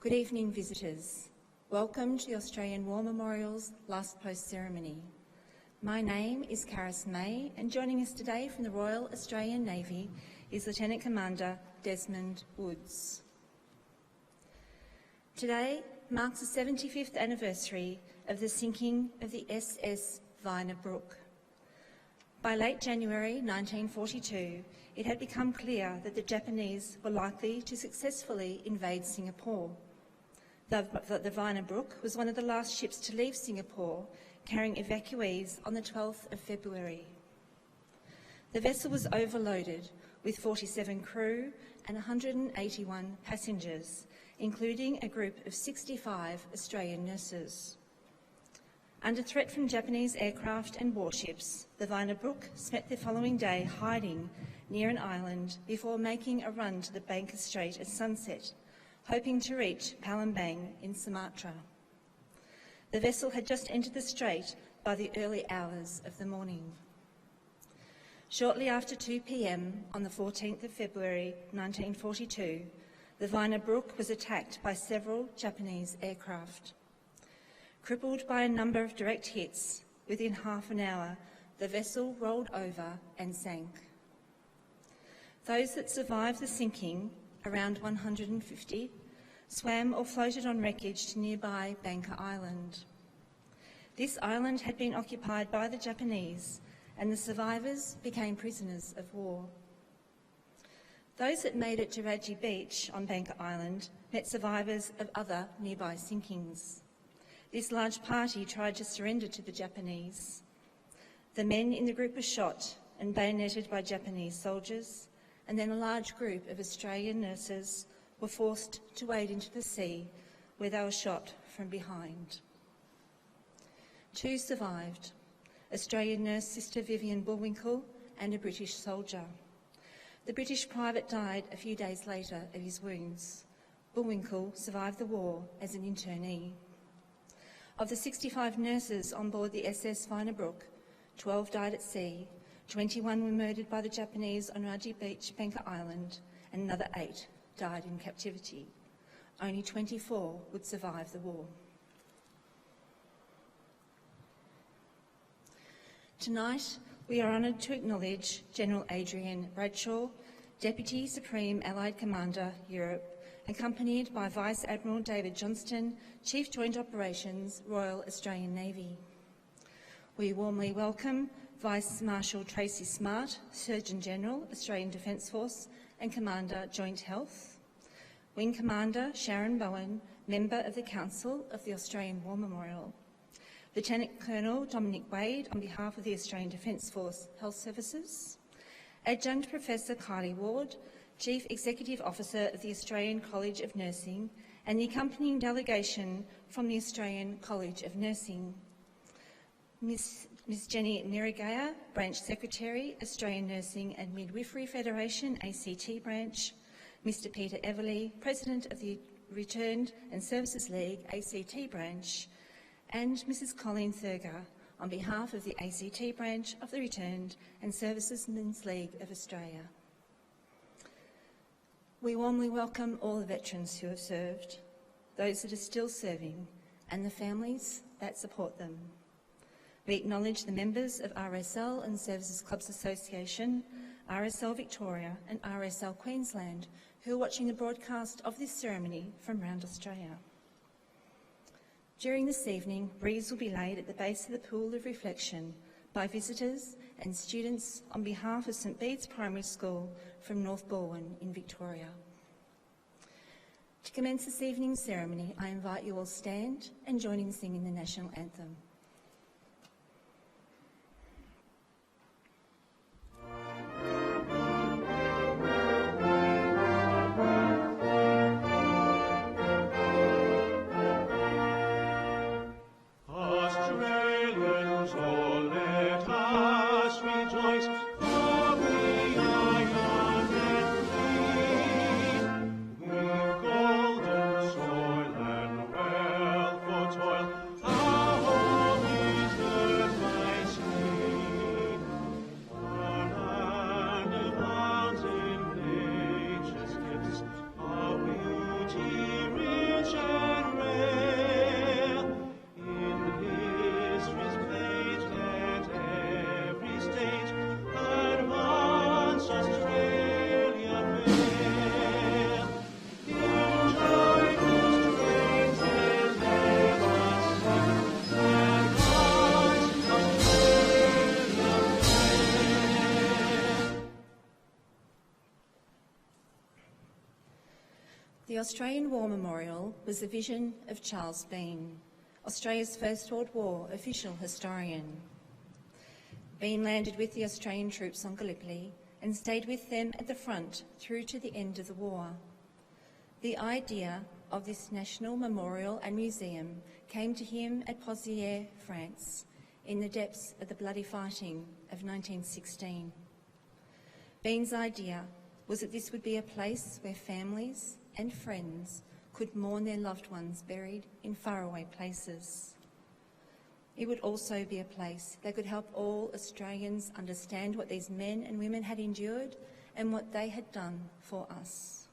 Good evening, visitors. Welcome to the Australian War Memorial's Last Post ceremony. My name is Caris May, and joining us today from the Royal Australian Navy is Lieutenant Commander Desmond Woods. Today marks the 75th anniversary of the sinking of the SS Vinabrook. By late January 1942, it had become clear that the Japanese were likely to successfully invade Singapore. The Vinabrook was one of the last ships to leave Singapore, carrying evacuees on the 12th of February. The vessel was overloaded with 47 crew and 181 passengers, including a group of 65 Australian nurses. Under threat from Japanese aircraft and warships, the Vinabrook spent the following day hiding near an island before making a run to the Banker Strait at sunset, hoping to reach Palembang in Sumatra. The vessel had just entered the strait by the early hours of the morning. Shortly after 2 p.m. on the 14th of February 1942, the Vinabrook was attacked by several Japanese aircraft. Crippled by a number of direct hits, within half an hour, the vessel rolled over and sank. Those that survived the sinking, around 150, swam or floated on wreckage to nearby Banker Island. This island had been occupied by the Japanese, and the survivors became prisoners of war. Those that made it to Raji Beach on Banker Island met survivors of other nearby sinkings. This large party tried to surrender to the Japanese. The men in the group were shot and bayoneted by Japanese soldiers, and then a large group of Australian nurses were forced to wade into the sea, where they were shot from behind. 2 survived: Australian nurse Sister Vivian Bullwinkle and a British soldier. The British private died a few days later of his wounds. Bullwinkle survived the war as an internee. Of the 65 nurses on board the SS Vinabrook, 12 died at sea, 21 were murdered by the Japanese on Raji Beach, Banker Island, and another 8 died in captivity. Only 24 would survive the war. Tonight, we are honoured to acknowledge General Adrian Bradshaw, Deputy Supreme Allied Commander, Europe, accompanied by Vice Admiral David Johnston, Chief Joint Operations, Royal Australian Navy. We warmly welcome Vice Marshal Tracy Smart, Surgeon General, Australian Defence Force and Commander, Joint Health, Wing Commander Sharon Bowen, Member of the Council of the Australian War Memorial, Lieutenant Colonel Dominic Wade on behalf of the Australian Defence Force Health Services, Adjunct Professor Kylie Ward, Chief Executive Officer of the Australian College of Nursing, and the accompanying delegation from the Australian College of Nursing, Ms. Jenny Mirigaya, Branch Secretary, Australian Nursing and Midwifery Federation, ACT Branch, Mr. Peter Everly, President of the Returned and Services League, ACT Branch, and Mrs. Colleen Thurger, on behalf of the ACT Branch of the Returned and Servicesmen's League of Australia. We warmly welcome all the veterans who have served, those that are still serving, and the families that support them. We acknowledge the members of RSL and Services Clubs Association, RSL Victoria and RSL Queensland who are watching the broadcast of this ceremony from around Australia. During this evening, wreaths will be laid at the base of the Pool of Reflection by visitors and students on behalf of St Bede's Primary School from North Balwyn in Victoria. To commence this evening's ceremony, I invite you all stand and join in singing the National Anthem. Our The Australian War Memorial was the vision of Charles Bean, Australia's First World War official historian. Bean landed with the Australian troops on Gallipoli and stayed with them at the front through to the end of the war. The idea of this national memorial and museum came to him at Pozières, France, in the depths of the bloody fighting of 1916. Bean's idea was that this would be a place where families and friends could mourn their loved ones buried in faraway places. It would also be a place that could help all Australians understand what these men and women had endured and what they had done for us.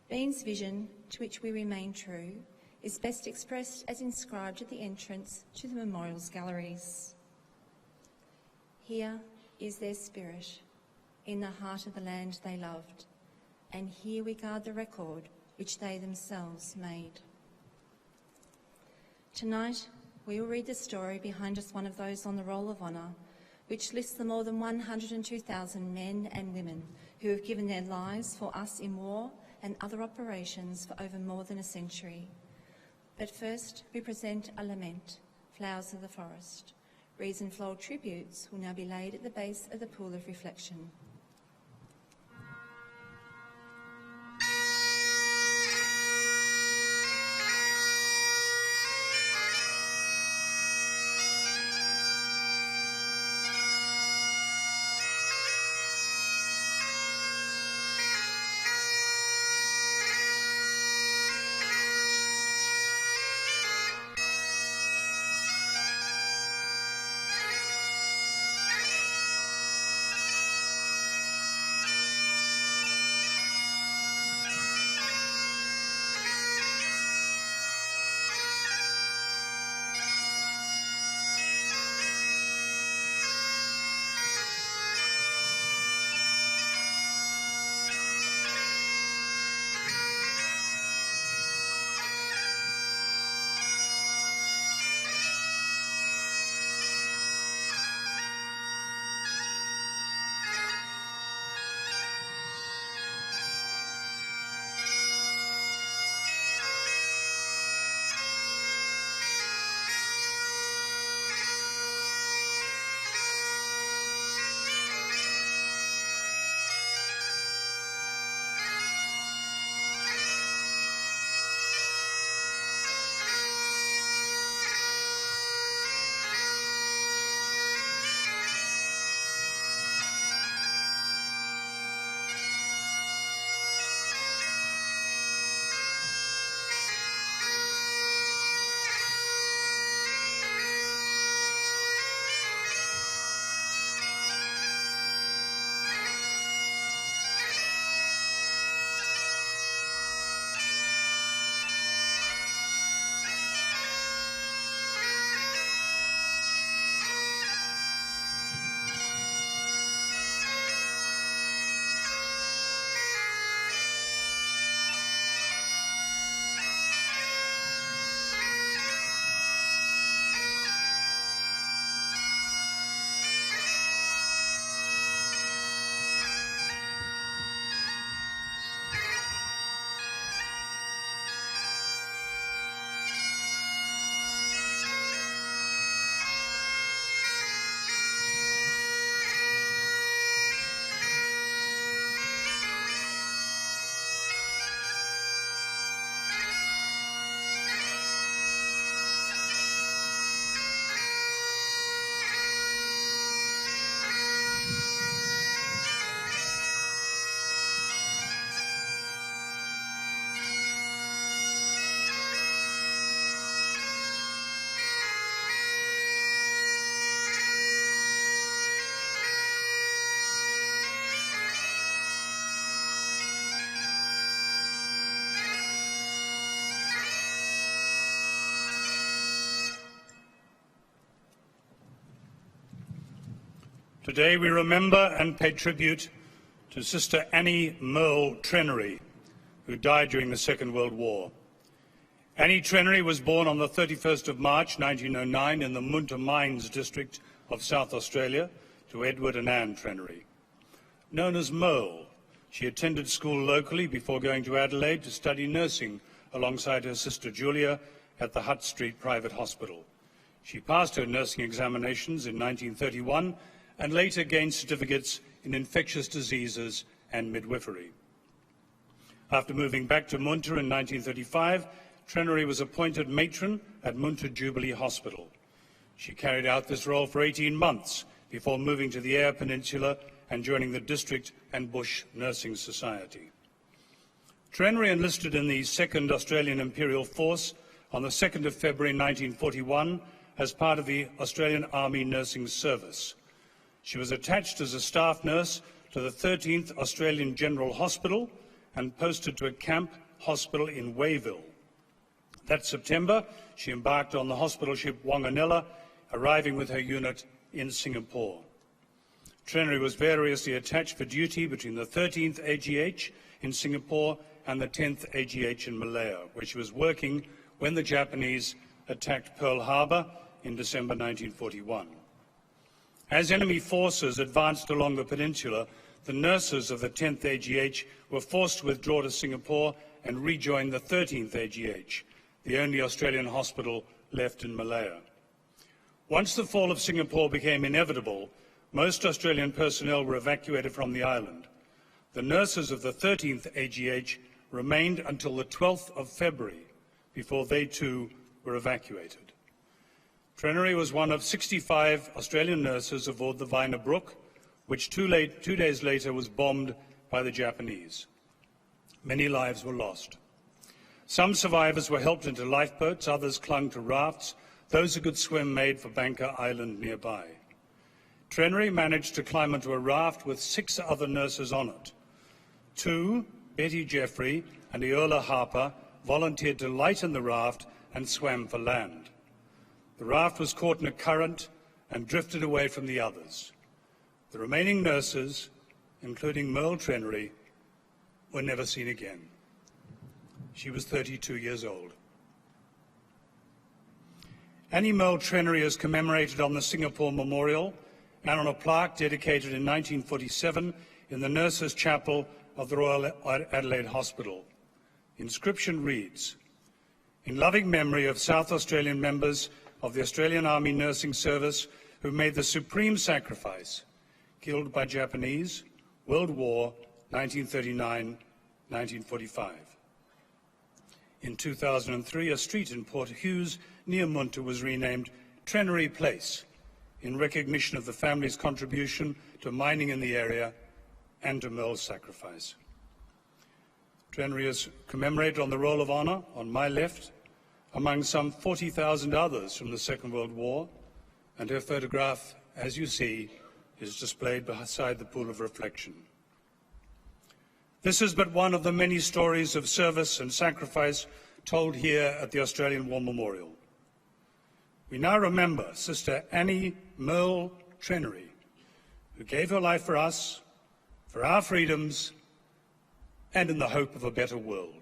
Bean's vision, to which we remain true, is best expressed as inscribed at the entrance to the memorial's galleries. Here is their spirit, in the heart of the land they loved, and here we guard the record which they themselves made. Tonight, we will read the story behind just one of those on the Roll of Honour, which lists the more than 102,000 men and women who have given their lives for us in war and other operations for over more than a century. But first, we present a lament, Flowers of the Forest. Wreaths and floral tributes will now be laid at the base of the Pool of Reflection. Today we remember and pay tribute to Sister Annie Merle Trenery, who died during the Second World War. Annie Trenery was born on the 31st of March 1909 in the Munter Mines district of South Australia to Edward and Anne Trenery. Known as Merle, She attended school locally before going to Adelaide to study nursing alongside her sister Julia at the Hutt Street Private Hospital. She passed her nursing examinations in 1931 and later gained certificates in infectious diseases and midwifery. After moving back to Munter in 1935, Trenery was appointed matron at Munter Jubilee Hospital. She carried out this role for 18 months before moving to the Eyre Peninsula and joining the District and Bush Nursing Society. Trenery enlisted in the 2nd Australian Imperial Force on the 2nd of February 1941 as part of the Australian Army Nursing Service. She was attached as a staff nurse to the 13th Australian General Hospital and posted to a camp hospital in Wayville. That September, she embarked on the hospital ship Wanganella, arriving with her unit in Singapore. Trenery was variously attached for duty between the 13th AGH in Singapore and the 10th AGH in Malaya, where she was working when the Japanese attacked Pearl Harbor in December 1941. As enemy forces advanced along the peninsula, the nurses of the 10th AGH were forced to withdraw to Singapore and rejoin the 13th AGH, the only Australian hospital left in Malaya. Once the fall of Singapore became inevitable, most Australian personnel were evacuated from the island. The nurses of the 13th AGH remained until the 12th of February before they too were evacuated. Trenery was one of 65 Australian nurses aboard the Viner Brook, which 2 days later was bombed by the Japanese. Many lives were lost. Some survivors were helped into lifeboats, others clung to rafts. Those who could swim made for Banker Island nearby. Trenery managed to climb onto a raft with 6 other nurses on it. 2, Betty Jeffrey and Eola Harper, volunteered to lighten the raft and swam for land. The raft was caught in a current and drifted away from the others. The remaining nurses, including Merle Trenery, were never seen again. She was 32 years old. Annie Merle Trenery is commemorated on the Singapore Memorial and on a plaque dedicated in 1947 in the Nurses' Chapel of the Royal Adelaide Hospital. The inscription reads, "In loving memory of South Australian members of the Australian Army Nursing Service who made the supreme sacrifice, killed by Japanese, World War 1939-1945. In 2003, a street in Port Hughes near Munter was renamed Trenery Place in recognition of the family's contribution to mining in the area and to Merle's sacrifice. Trenery is commemorated on the Roll of Honour on my left, among some 40,000 others from the Second World War, and her photograph, as you see, is displayed beside the pool of reflection. This is but one of the many stories of service and sacrifice told here at the Australian War Memorial. We now remember Sister Annie Merle Trenery, who gave her life for us, for our freedoms, and in the hope of a better world.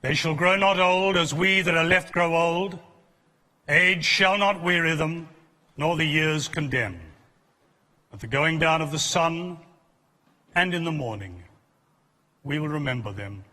They shall grow not old as we that are left grow old. Age shall not weary them, nor the years condemn. At the going down of the sun and in the morning, we will remember them.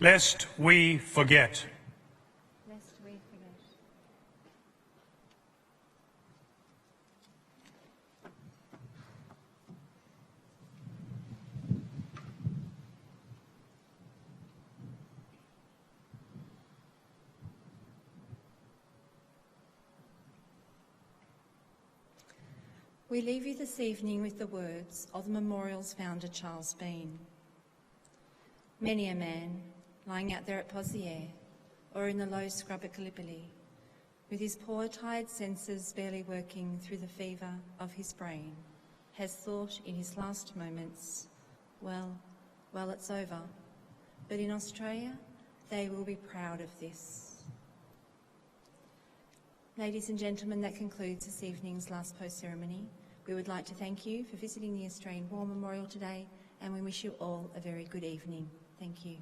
lest we forget. Lest we forget. We leave you this evening with the words of the memorial's founder, Charles Bean. Many a man, lying out there at Pozières or in the low scrub at Gallipoli, with his poor tired senses barely working through the fever of his brain, has thought in his last moments, well, it's over. But in Australia, they will be proud of this. Ladies and gentlemen, that concludes this evening's last post ceremony. We would like to thank you for visiting the Australian War Memorial today, and we wish you all a very good evening. Thank you.